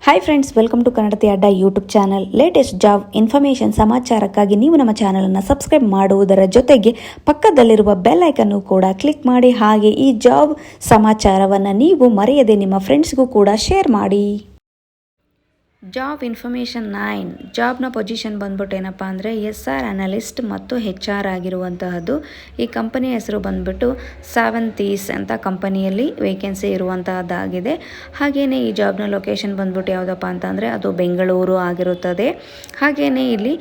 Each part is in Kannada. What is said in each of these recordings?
Hi friends, welcome to Kannadathi Adda YouTube channel. Latest job information ಸಮಾಚಾರಕ್ಕಾಗಿ ನೀವು ನಮ್ಮ ಚಾನಲನ್ನು ಸಬ್ಸ್ಕ್ರೈಬ್ ಮಾಡುವುದರ ಜೊತೆಗೆ ಪಕ್ಕದಲ್ಲಿರುವ ಬೆಲ್ ಐಕನ್ನು ಕೂಡ ಕ್ಲಿಕ್ ಮಾಡಿ. ಹಾಗೆ ಈ ಜಾಬ್ ಸಮಾಚಾರವನ್ನು ನೀವು ಮರೆಯದೆ ನಿಮ್ಮ ಫ್ರೆಂಡ್ಸ್ಗೂ ಕೂಡ ಶೇರ್ ಮಾಡಿ. ಜಾಬ್ ಇನ್ಫಾರ್ಮೇಷನ್ 9 ಜಾಬ್ನ ಪೊಸಿಷನ್ ಬಂದ್ಬಿಟ್ಟು ಏನಪ್ಪ ಅಂದರೆ SR ಅನಲಿಸ್ಟ್ ಮತ್ತು HR ಆಗಿರುವಂತಹದ್ದು. ಈ ಕಂಪನಿಯ ಹೆಸರು ಬಂದ್ಬಿಟ್ಟು ಸಾವಂತೀಸ್ ಅಂತ ಕಂಪನಿಯಲ್ಲಿ ವೇಕೆನ್ಸಿ ಇರುವಂತಹದ್ದಾಗಿದೆ. ಹಾಗೆಯೇ ಈ ಜಾಬ್ನ ಲೊಕೇಶನ್ ಬಂದ್ಬಿಟ್ಟು ಯಾವುದಪ್ಪ ಅಂತಂದರೆ ಅದು ಬೆಂಗಳೂರು ಆಗಿರುತ್ತದೆ. ಹಾಗೆಯೇ ಇಲ್ಲಿ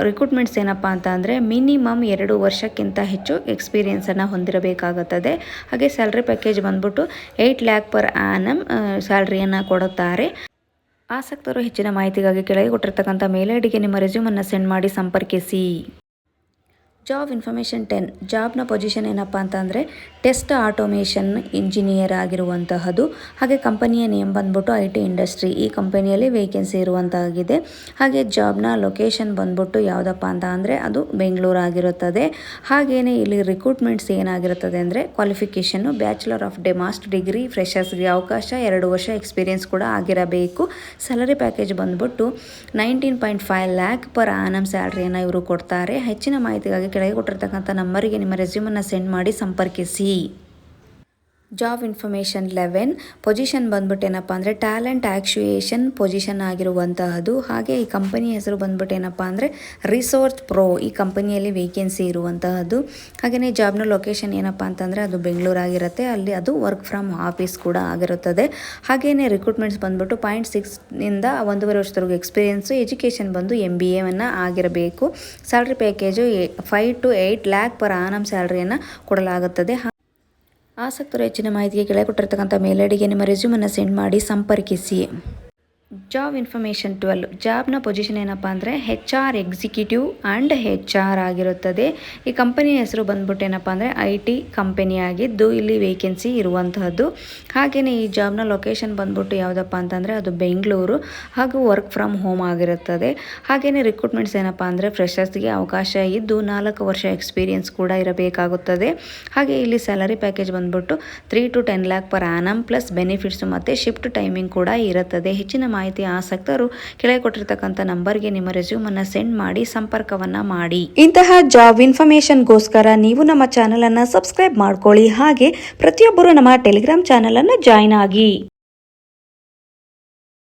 ರಿಕ್ರೂಟ್ಮೆಂಟ್ಸ್ ಏನಪ್ಪ ಅಂತ ಅಂದರೆ ಮಿನಿಮಮ್ 2 ವರ್ಷಕ್ಕಿಂತ ಹೆಚ್ಚು ಎಕ್ಸ್ಪೀರಿಯೆನ್ಸನ್ನು ಹೊಂದಿರಬೇಕಾಗುತ್ತದೆ. ಹಾಗೆ ಸ್ಯಾಲ್ರಿ ಪ್ಯಾಕೇಜ್ ಬಂದ್ಬಿಟ್ಟು 8 lakh per annum ಸ್ಯಾಲ್ರಿಯನ್ನು ಕೊಡುತ್ತಾರೆ. ಆಸಕ್ತರು ಹೆಚ್ಚಿನ ಮಾಹಿತಿಗಾಗಿ ಕೆಳಗೆ ಕೊಟ್ಟಿರ್ತಕ್ಕಂಥ ಮೇಲ್ ಐಡಿಗೆ ನಿಮ್ಮ ರೆಸ್ಯೂಮನ್ನು ಸೆಂಡ್ ಮಾಡಿ ಸಂಪರ್ಕಿಸಿ. ಜಾಬ್ ಇನ್ಫಾರ್ಮೇಷನ್ 10 ಜಾಬ್ನ ಪೊಸಿಷನ್ ಏನಪ್ಪ ಅಂತಂದರೆ ಟೆಸ್ಟ್ ಆಟೋಮೇಷನ್ ಇಂಜಿನಿಯರ್ ಆಗಿರುವಂತಹದ್ದು. ಹಾಗೆ ಕಂಪನಿಯ ನೇಮ್ ಬಂದ್ಬಿಟ್ಟು IT ಇಂಡಸ್ಟ್ರಿ. ಈ ಕಂಪನಿಯಲ್ಲಿ ವೇಕೆನ್ಸಿ ಇರುವಂತಾಗಿದೆ. ಹಾಗೆ ಜಾಬ್ನ ಲೊಕೇಶನ್ ಬಂದ್ಬಿಟ್ಟು ಯಾವುದಪ್ಪ ಅಂತ ಅಂದರೆ ಅದು ಬೆಂಗಳೂರು ಆಗಿರುತ್ತದೆ. ಹಾಗೆಯೇ ಇಲ್ಲಿ ರಿಕ್ರೂಟ್ಮೆಂಟ್ಸ್ ಏನಾಗಿರುತ್ತದೆ ಅಂದರೆ ಕ್ವಾಲಿಫಿಕೇಷನ್ನು ಬ್ಯಾಚುಲರ್ ಆಫ್ ಮಾಸ್ಟರ್ ಡಿಗ್ರಿ, ಫ್ರೆಷರ್ಸ್ಗೆ ಅವಕಾಶ, 2 ವರ್ಷ ಎಕ್ಸ್ಪೀರಿಯೆನ್ಸ್ ಕೂಡ ಆಗಿರಬೇಕು. ಸ್ಯಾಲರಿ ಪ್ಯಾಕೇಜ್ ಬಂದ್ಬಿಟ್ಟು 19.5 lakh per annum ಸ್ಯಾಲ್ರಿಯನ್ನು ಇವರು ಕೊಡ್ತಾರೆ. ಹೆಚ್ಚಿನ ಮಾಹಿತಿಗಾಗಿ ಕೆಳಗೆ ಕೊಟ್ಟಿರ್ತಕ್ಕಂಥ ನಂಬರಿಗೆ ನಿಮ್ಮ ರೆಸ್ಯೂಮನ್ನು ಸೆಂಡ್ ಮಾಡಿ ಸಂಪರ್ಕಿಸಿ. ಜಾಬ್ ಇನ್ಫಾರ್ಮೇಷನ್ 11 ಪೊಸಿಷನ್ ಬಂದ್ಬಿಟ್ಟು ಏನಪ್ಪ ಅಂದರೆ ಟ್ಯಾಲೆಂಟ್ ಆಕ್ಚುಯೇಷನ್ ಪೊಸಿಷನ್ ಆಗಿರುವಂತಹದ್ದು. ಹಾಗೆ ಈ ಕಂಪನಿ ಹೆಸರು ಬಂದ್ಬಿಟ್ಟು ಏನಪ್ಪ ಅಂದರೆ ರಿಸೋರ್ಸ್ ಪ್ರೋ. ಈ ಕಂಪನಿಯಲ್ಲಿ ವೇಕೆನ್ಸಿ ಇರುವಂತಹದ್ದು. ಹಾಗೆಯೇ ಜಾಬ್ನ ಲೊಕೇಶನ್ ಏನಪ್ಪ ಅಂತಂದರೆ ಅದು ಬೆಂಗಳೂರು ಆಗಿರುತ್ತೆ. ಅಲ್ಲಿ ಅದು ವರ್ಕ್ ಫ್ರಮ್ ಆಫೀಸ್ ಕೂಡ ಆಗಿರುತ್ತದೆ. ಹಾಗೆಯೇ ರಿಕ್ರೂಟ್ಮೆಂಟ್ಸ್ ಬಂದ್ಬಿಟ್ಟು 0.6 ಇಂದ 1.5 ವರ್ಷದವರೆಗೂ ಎಕ್ಸ್ಪೀರಿಯೆನ್ಸು, ಎಜುಕೇಷನ್ ಬಂದು MBAವನ್ನು ಆಗಿರಬೇಕು. Salary package 5 to 8 lakh per annum ಸ್ಯಾಲ್ರಿಯನ್ನು ಕೊಡಲಾಗುತ್ತದೆ. ಆಸಕ್ತರು ಹೆಚ್ಚಿನ ಮಾಹಿತಿಗೆ ಕೆಳಗೆ ಕೊಟ್ಟಿರ್ತಕ್ಕಂಥ ಮೇಲ್ ಐಡಿಗೆ ನಿಮ್ಮ ರೆಸ್ಯೂಮನ್ನು ಸೆಂಡ್ ಮಾಡಿ ಸಂಪರ್ಕಿಸಿ. ಜಾಬ್ ಇನ್ಫಾರ್ಮೇಷನ್ 12 ಜಾಬ್ನ ಪೊಸಿಷನ್ ಏನಪ್ಪ ಅಂದರೆ HR ಎಕ್ಸಿಕ್ಯೂಟಿವ್ ಆ್ಯಂಡ್ HR ಆಗಿರುತ್ತದೆ. ಈ ಕಂಪನಿಯ ಹೆಸರು ಬಂದ್ಬಿಟ್ಟು ಏನಪ್ಪ ಅಂದರೆ IT ಕಂಪನಿ ಆಗಿದ್ದು ಇಲ್ಲಿ ವೇಕೆನ್ಸಿ ಇರುವಂತಹದ್ದು. ಹಾಗೆಯೇ ಈ ಜಾಬ್ನ ಲೊಕೇಶನ್ ಬಂದ್ಬಿಟ್ಟು ಯಾವುದಪ್ಪ ಅಂತಂದರೆ ಅದು ಬೆಂಗಳೂರು ಹಾಗೂ ವರ್ಕ್ ಫ್ರಮ್ ಹೋಮ್ ಆಗಿರುತ್ತದೆ. ಹಾಗೆಯೇ ರಿಕ್ರೂಟ್ಮೆಂಟ್ಸ್ ಏನಪ್ಪ ಅಂದರೆ ಫ್ರೆಷರ್ಸ್ಗೆ ಅವಕಾಶ ಇದ್ದು 4 ವರ್ಷ ಎಕ್ಸ್ಪೀರಿಯೆನ್ಸ್ ಕೂಡ ಇರಬೇಕಾಗುತ್ತದೆ. ಹಾಗೆ ಇಲ್ಲಿ ಸ್ಯಾಲರಿ ಪ್ಯಾಕೇಜ್ ಬಂದ್ಬಿಟ್ಟು 3 to 10 lakh per annum plus benefits ಮತ್ತು ಶಿಫ್ಟ್ ಟೈಮಿಂಗ್ ಕೂಡ ಇರುತ್ತದೆ. ಹೆಚ್ಚಿನ ಮಾಹಿತಿ ಆಸಕ್ತರು ಕೆಳಗೆ ಕೊಟ್ಟಿರ್ತಕ್ಕಂಥ ನಂಬರ್ಗೆ ನಿಮ್ಮ ರೆಸ್ಯೂಮನ್ನು ಸೆಂಡ್ ಮಾಡಿ ಸಂಪರ್ಕವನ್ನ ಮಾಡಿ. ಇಂತಹ ಜಾಬ್ ಇನ್ಫಾರ್ಮೇಷನ್ಗೋಸ್ಕರ ನೀವು ನಮ್ಮ ಚಾನಲ್ ಅನ್ನು ಸಬ್ಸ್ಕ್ರೈಬ್ ಮಾಡ್ಕೊಳ್ಳಿ. ಹಾಗೆ ಪ್ರತಿಯೊಬ್ಬರು ನಮ್ಮ ಟೆಲಿಗ್ರಾಮ್ ಚಾನಲ್ ಅನ್ನು ಜಾಯ್ನ್ ಆಗಿ.